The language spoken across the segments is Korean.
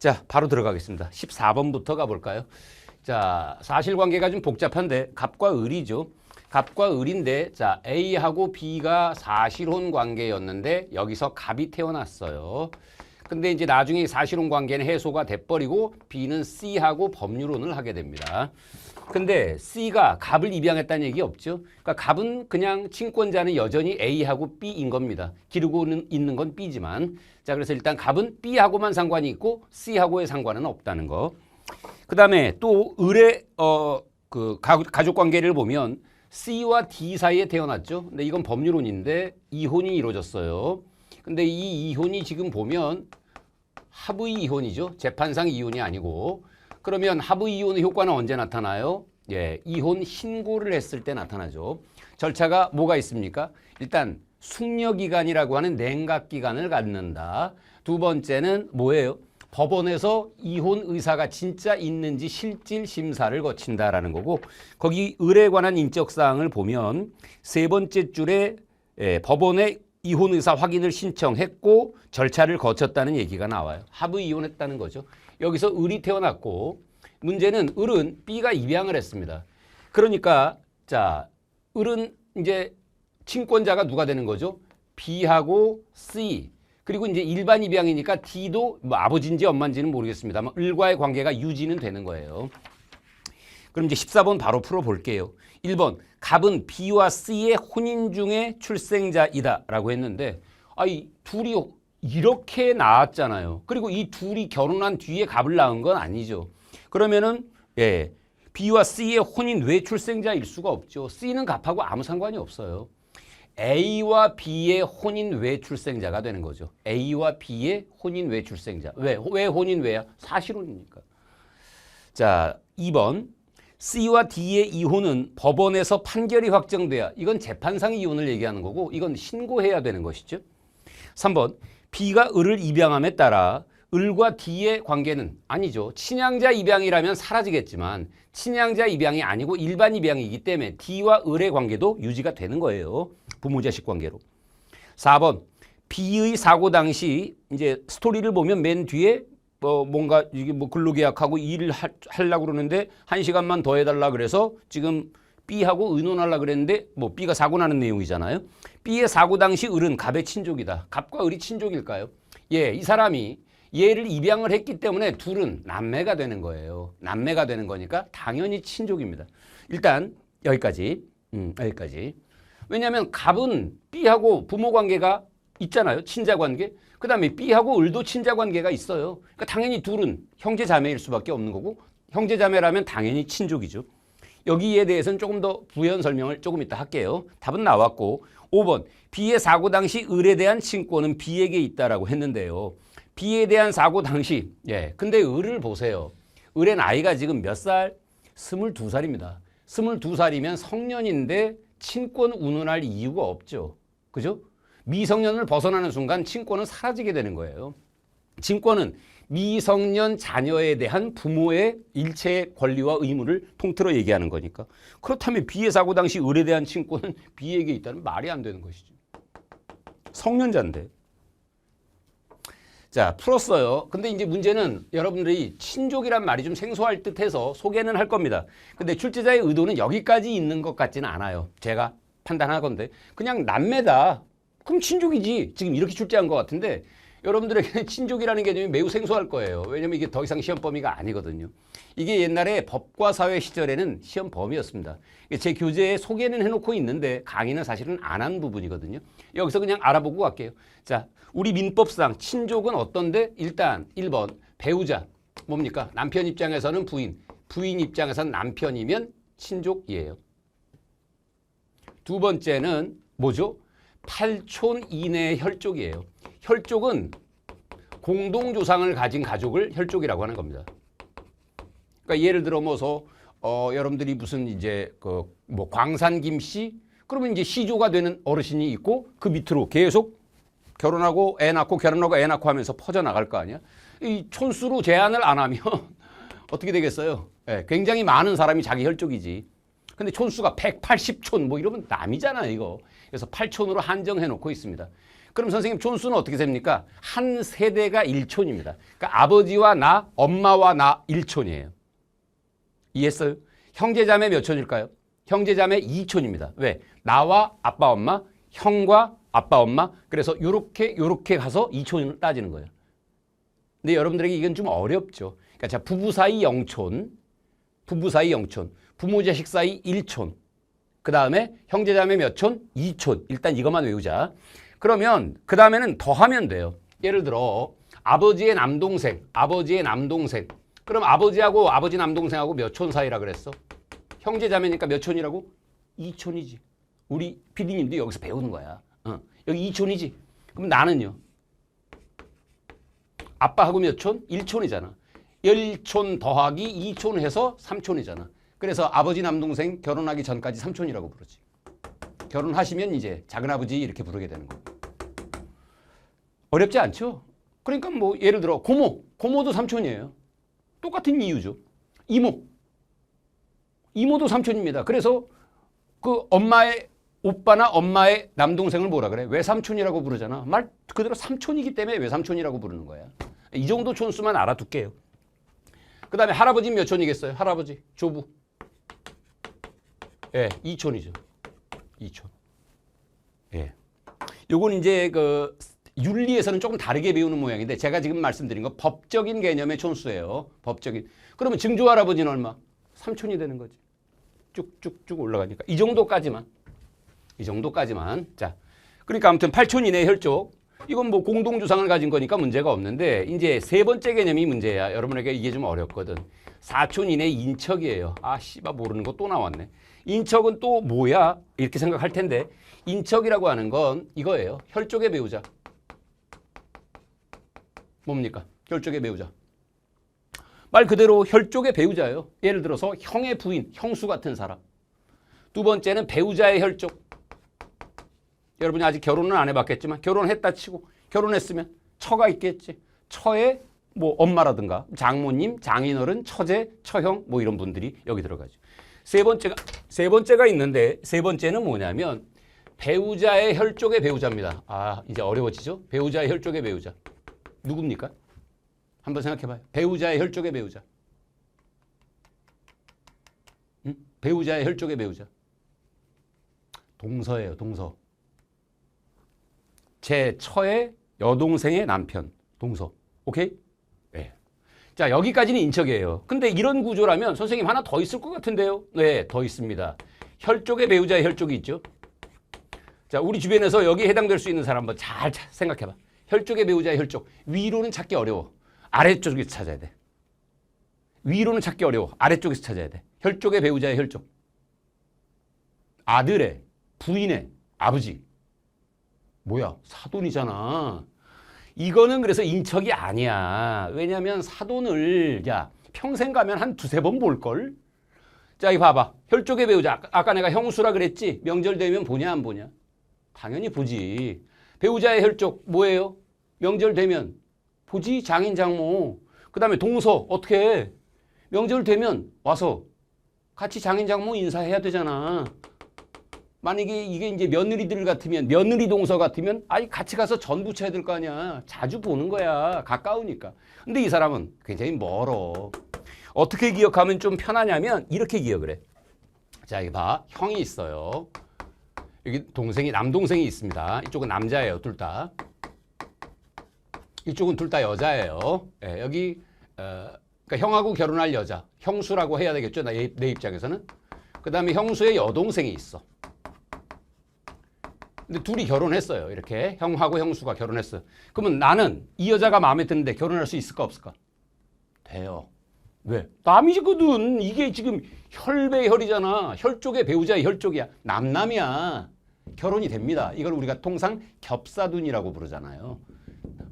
자, 바로 들어가겠습니다. 14번부터 가볼까요? 자, 사실관계가 좀 복잡한데 갑과 을이죠. 갑과 을인데 자, A하고 B가 사실혼 관계였는데 여기서 갑이 태어났어요. 근데 이제 나중에 사실혼 관계는 해소가 돼버리고 B는 C하고 법률혼을 하게 됩니다. 근데 C가 갑을 입양했다는 얘기 없죠. 그러니까 갑은 그냥 친권자는 여전히 A하고 B인 겁니다. 기르고 있는 건 B지만. 자, 그래서 일단 갑은 B하고만 상관이 있고 C하고의 상관은 없다는 거. 그 다음에 또 을의 그 가족 관계를 보면 C와 D 사이에 태어났죠. 근데 이건 법률혼인데 이혼이 이루어졌어요. 근데 이 이혼이 지금 보면 합의 이혼이죠. 재판상 이혼이 아니고. 그러면 합의 이혼의 효과는 언제 나타나요? 예, 이혼 신고를 했을 때 나타나죠. 절차가 뭐가 있습니까? 일단 숙려기간이라고 하는 냉각기간을 갖는다. 두 번째는 뭐예요? 법원에서 이혼 의사가 진짜 있는지 실질 심사를 거친다라는 거고, 거기 을에 관한 인적사항을 보면 세 번째 줄에 법원에 이혼 의사 확인을 신청했고 절차를 거쳤다는 얘기가 나와요. 합의 이혼했다는 거죠. 여기서 을이 태어났고 문제는 을은 B가 입양을 했습니다. 그러니까 자, 을은 이제 친권자가 누가 되는 거죠? B하고 C. 그리고 이제 일반 입양이니까 D도 뭐 아버지인지 엄마인지는 모르겠습니다만 을과의 관계가 유지는 되는 거예요. 그럼 이제 14번 바로 풀어볼게요. 1번, 갑은 B와 C의 혼인 중에 출생자이다 라고 했는데 이 둘이 이렇게 낳았잖아요. 그리고 이 둘이 결혼한 뒤에 갑을 낳은 건 아니죠. 그러면은 예, B와 C의 혼인 외 출생자일 수가 없죠. C는 갑하고 아무 상관이 없어요. A와 B의 혼인 외 출생자가 되는 거죠. A와 B의 혼인 외 출생자. 왜 혼인 외야? 사실혼이니까. 자, 2번. C와 D의 이혼은 법원에서 판결이 확정돼야, 이건 재판상 이혼을 얘기하는 거고 이건 신고해야 되는 것이죠. 3번. B가 을을 입양함에 따라 을과 D의 관계는 아니죠. 친양자 입양이라면 사라지겠지만 친양자 입양이 아니고 일반 입양이기 때문에 D와 을의 관계도 유지가 되는 거예요. 부모 자식 관계로. 4번. B의 사고 당시 이제 스토리를 보면 맨 뒤에 뭔가 이게 뭐 근로계약하고 일을 하려고 그러는데 1시간만 더 해달라 그래서 지금 B하고 의논하려고 그랬는데 뭐 B가 사고 나는 내용이잖아요. B의 사고 당시 을은 갑의 친족이다. 갑과 을이 친족일까요? 예, 이 사람이 얘를 입양을 했기 때문에 둘은 남매가 되는 거예요. 남매가 되는 거니까 당연히 친족입니다. 일단 여기까지. 여기까지. 왜냐하면 갑은 B하고 부모 관계가 있잖아요. 친자 관계. 그 다음에 B하고 을도 친자 관계가 있어요. 그러니까 당연히 둘은 형제 자매일 수밖에 없는 거고 형제 자매라면 당연히 친족이죠. 여기에 대해서는 조금 더 부연 설명을 조금 이따 할게요. 답은 나왔고 5번. B의 사고 당시 을에 대한 친권은 B에게 있다라고 했는데요. B에 대한 사고 당시 근데 을을 보세요. 을의 나이가 지금 몇 살? 22살입니다. 22살이면 성년인데 친권 운운할 이유가 없죠. 그죠? 미성년을 벗어나는 순간 친권은 사라지게 되는 거예요. 친권은 미성년 자녀에 대한 부모의 일체의 권리와 의무를 통틀어 얘기하는 거니까. 그렇다면 B의 사고 당시 을에 대한 친권은 B에게 있다는 말이 안 되는 것이죠. 성년자인데. 자, 풀었어요. 근데 이제 문제는 여러분들이 친족이란 말이 좀 생소할 듯해서 소개는 할 겁니다. 근데 출제자의 의도는 여기까지 있는 것 같지는 않아요. 제가 판단하건데 그냥 남매다. 그럼 친족이지. 지금 이렇게 출제한 것 같은데 여러분들에게는 친족이라는 개념이 매우 생소할 거예요. 왜냐하면 이게 더 이상 시험 범위가 아니거든요. 이게 옛날에 법과 사회 시절에는 시험 범위였습니다. 제 교재에 소개는 해놓고 있는데 강의는 사실은 안 한 부분이거든요. 여기서 그냥 알아보고 갈게요. 자, 우리 민법상 친족은 어떤데? 일단 1번 배우자. 뭡니까? 남편 입장에서는 부인, 부인 입장에서는 남편이면 친족이에요. 두 번째는 뭐죠? 8촌 이내의 혈족이에요. 혈족은 공동조상을 가진 가족을 혈족이라고 하는 겁니다. 그러니까 예를 들어 여러분들이 무슨 이제 뭐 광산 김씨 그러면 이제 시조가 되는 어르신이 있고 그 밑으로 계속 결혼하고 애 낳고 결혼하고 애 낳고 하면서 퍼져나갈 거 아니야. 이 촌수로 제한을 안 하면 어떻게 되겠어요? 굉장히 많은 사람이 자기 혈족이지. 근데 촌수가 180촌 뭐 이러면 남이잖아요, 이거. 그래서 8촌으로 한정해 놓고 있습니다. 그럼 선생님 촌수는 어떻게 셉니까? 한 세대가 1촌입니다. 그러니까 아버지와 나, 엄마와 나 1촌이에요. 이해했어요? 형제자매 몇 촌일까요? 형제자매 2촌입니다. 왜? 나와 아빠, 엄마, 형과 아빠, 엄마. 그래서 요렇게 가서 2촌을 따지는 거예요. 근데 여러분들에게 이건 좀 어렵죠. 그러니까 자, 부부 사이 0촌, 부부 사이 0촌, 부모 자식 사이 1촌. 그 다음에 형제자매 몇 촌? 2촌. 일단 이것만 외우자. 그러면 그 다음에는 더 하면 돼요. 예를 들어 아버지의 남동생, 아버지의 남동생. 그럼 아버지하고 아버지 남동생하고 몇 촌 사이라 그랬어? 형제자매니까 몇 촌이라고? 2촌이지. 우리 PD님도 여기서 배우는 거야. 여기 2촌이지. 그럼 나는요? 아빠하고 몇 촌? 1촌이잖아. 1촌 더하기 2촌 해서 3촌이잖아. 그래서 아버지 남동생 결혼하기 전까지 3촌이라고 부르지. 결혼하시면 이제 작은아버지 이렇게 부르게 되는 거고. 어렵지 않죠? 그러니까 뭐 예를 들어 고모도 3촌이에요. 똑같은 이유죠. 이모도 3촌입니다. 그래서 그 엄마의 오빠나 엄마의 남동생을 뭐라 그래? 외삼촌이라고 부르잖아. 말 그대로 삼촌이기 때문에 외삼촌이라고 부르는 거야. 이 정도 촌수만 알아둘게요. 그 다음에 할아버지 몇 촌이겠어요? 할아버지, 조부. 예, 2촌이죠. 2촌. 예. 요건 이제 그 윤리에서는 조금 다르게 배우는 모양인데 제가 지금 말씀드린 거 법적인 개념의 촌수예요. 법적인. 그러면 증조 할아버지는 얼마? 3촌이 되는 거지. 쭉쭉쭉 올라가니까. 이 정도까지만. 자. 그러니까 아무튼 8촌 이내 혈족. 이건 뭐 공동주상을 가진 거니까 문제가 없는데 이제 세 번째 개념이 문제야. 여러분에게 이게 좀 어렵거든. 4촌 이내 인척이에요. 아, 씨발 모르는 거 또 나왔네. 인척은 또 뭐야? 이렇게 생각할 텐데 인척이라고 하는 건 이거예요. 혈족의 배우자. 뭡니까? 혈족의 배우자. 말 그대로 혈족의 배우자예요. 예를 들어서 형의 부인, 형수 같은 사람. 두 번째는 배우자의 혈족. 여러분이 아직 결혼은 안 해봤겠지만 결혼했다 치고 결혼했으면 처가 있겠지. 처의 뭐 엄마라든가 장모님, 장인어른, 처제, 처형 뭐 이런 분들이 여기 들어가죠. 세 번째가 있는데 세 번째는 뭐냐면 배우자의 혈족의 배우자입니다. 아, 이제 어려워지죠? 배우자의 혈족의 배우자. 누굽니까? 한번 생각해봐요. 배우자의 혈족의 배우자. 응? 배우자의 혈족의 배우자. 동서예요, 동서. 제 처의 여동생의 남편. 동서. 오케이? 네. 자, 여기까지는 인척이에요. 근데 이런 구조라면 선생님 하나 더 있을 것 같은데요? 네, 더 있습니다. 혈족의 배우자의 혈족이 있죠. 자, 우리 주변에서 여기에 해당될 수 있는 사람 한번 잘 생각해봐. 혈족의 배우자의 혈족. 위로는 찾기 어려워. 아래쪽에서 찾아야 돼. 위로는 찾기 어려워. 아래쪽에서 찾아야 돼. 혈족의 배우자의 혈족. 아들의, 부인의, 아버지. 뭐야? 사돈이잖아. 이거는 그래서 인척이 아니야. 왜냐하면 사돈을 평생 가면 한 두세 번 볼걸? 자, 이거 봐봐. 혈족의 배우자. 아까 내가 형수라 그랬지? 명절 되면 보냐 안 보냐? 당연히 보지. 배우자의 혈족 뭐예요? 명절 되면 보지. 장인 장모. 그 다음에 동서 어떻게 해? 명절 되면 와서 같이 장인 장모 인사해야 되잖아. 만약에 이게 이제 며느리들 같으면 며느리 동서 같으면 아니 같이 가서 전 부쳐야 될 거 아니야. 자주 보는 거야. 가까우니까. 근데 이 사람은 굉장히 멀어. 어떻게 기억하면 좀 편하냐면 이렇게 기억을 해. 자, 여기 봐. 형이 있어요. 여기 남동생이 있습니다. 이쪽은 남자예요. 둘 다. 이쪽은 둘 다 여자예요. 네, 여기 그러니까 형하고 결혼할 여자. 형수라고 해야 되겠죠. 내 입장에서는. 그 다음에 형수의 여동생이 있어. 근데 둘이 결혼했어요. 이렇게 형하고 형수가 결혼했어요. 그러면 나는 이 여자가 마음에 드는데 결혼할 수 있을까 없을까? 돼요. 왜? 남이거든. 이게 지금 혈배혈이잖아. 혈족의 배우자의 혈족이야. 남남이야. 결혼이 됩니다. 이걸 우리가 통상 겹사둔이라고 부르잖아요.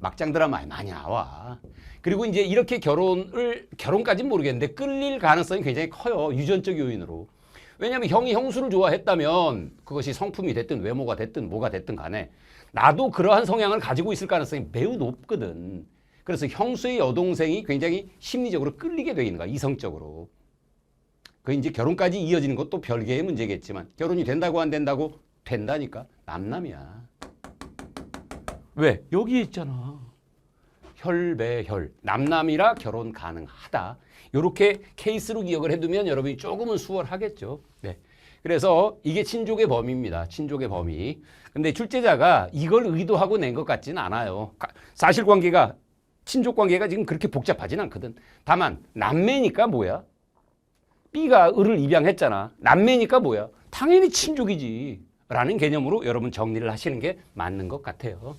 막장 드라마에 많이 나와. 그리고 이제 이렇게 결혼까지는 모르겠는데 끌릴 가능성이 굉장히 커요. 유전적 요인으로. 왜냐하면 형이 형수를 좋아했다면 그것이 성품이 됐든 외모가 됐든 뭐가 됐든 간에 나도 그러한 성향을 가지고 있을 가능성이 매우 높거든. 그래서 형수의 여동생이 굉장히 심리적으로 끌리게 돼 있는 거야. 이성적으로. 그 이제 결혼까지 이어지는 것도 별개의 문제겠지만 결혼이 된다고 안 된다고 된다니까. 남남이야. 왜? 여기 있잖아. 혈배혈. 남남이라 결혼 가능하다. 이렇게 케이스로 기억을 해두면 여러분이 조금은 수월하겠죠. 네. 그래서 이게 친족의 범위입니다. 친족의 범위. 근데 출제자가 이걸 의도하고 낸 것 같지는 않아요. 사실관계가 친족관계가 지금 그렇게 복잡하진 않거든. 다만 남매니까 뭐야? B가 을을 입양했잖아. 남매니까 뭐야? 당연히 친족이지. 라는 개념으로 여러분 정리를 하시는 게 맞는 것 같아요.